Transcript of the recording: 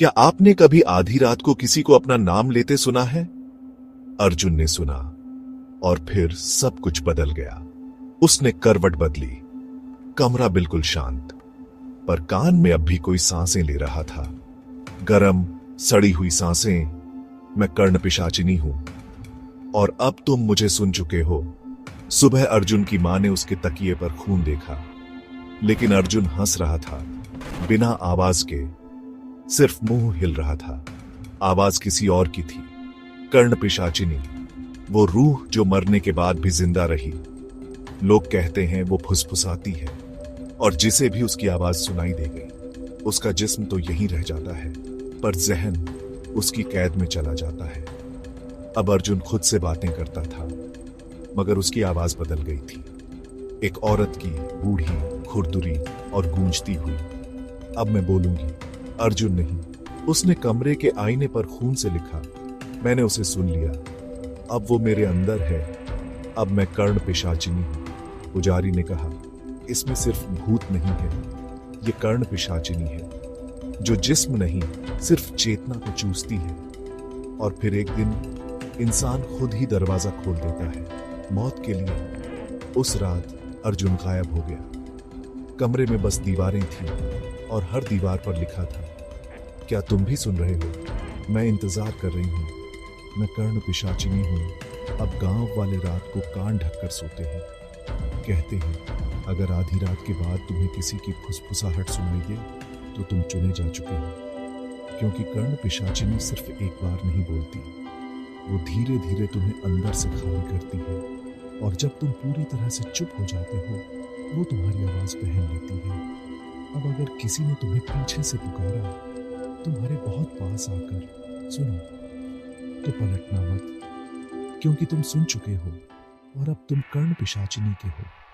क्या आपने कभी आधी रात को किसी को अपना नाम लेते सुना है? अर्जुन ने सुना और फिर सब कुछ बदल गया। उसने करवट बदली। कमरा बिल्कुल शांत, पर कान में अब भी कोई सांसें ले रहा था। गरम, सड़ी हुई सांसें। मैं कर्ण पिशाचिनी हूं और अब तुम मुझे सुन चुके हो। सुबह अर्जुन की मां ने उसके तकिए पर खून देखा, लेकिन अर्जुन हंस रहा था, बिना आवाज के। सिर्फ मुंह हिल रहा था। आवाज किसी और की थी, कर्ण पिशाचिनी, वो रूह जो मरने के बाद भी जिंदा रही। लोग कहते हैं वो फुसफुसाती है, और जिसे भी उसकी आवाज सुनाई दे गई, उसका जिस्म तो यहीं रह जाता है, पर जहन उसकी कैद में चला जाता है। अब अर्जुन खुद से बातें करता था, मगर उसकी आवाज बदल गई थी। एक औरत की, बूढ़ी, खुरदुरी और गूंजती हुई। अब मैं बोलूंगी। अर्जुन नहीं, उसने कमरे के आईने पर खून से लिखा। मैंने उसे सुन लिया। अब वो मेरे अंदर है। अब मैं कर्ण पिशाचिनी हूं। पुजारी ने कहा, इसमें सिर्फ भूत नहीं है, ये कर्ण पिशाचिनी है, जो जिस्म नहीं, सिर्फ चेतना को चूसती है। और फिर एक दिन इंसान खुद ही दरवाजा खोल देता है मौत के लिए। उस रात अर्जुन गायब हो गया। कमरे में बस दीवारें थीं और हर दीवार पर लिखा था, क्या तुम भी सुन रहे हो? मैं इंतजार कर रही हूं। मैं कर्ण पिशाचिनी हूं। अब गांव वाले रात को कान ढककर सोते हैं। कहते हैं, अगर आधी रात के बाद तुम्हें किसी की फुसफुसाहट सुनाई दे, तो तुम चुने जा चुके हो। क्योंकि कर्ण पिशाचिनी सिर्फ एक बार नहीं बोलती, वो धीरे धीरे तुम्हें अंदर से खाली करती है। और जब तुम पूरी तरह से चुप हो जाते हो, वो तुम्हारी आवाज पहन लेती है। अब अगर किसी ने तुम्हें पीछे से पुकारा, तुम्हारे बहुत पास आकर, सुनो, तो पलटना मत, क्योंकि तुम सुन चुके हो और अब तुम कर्ण पिशाचिनी के हो।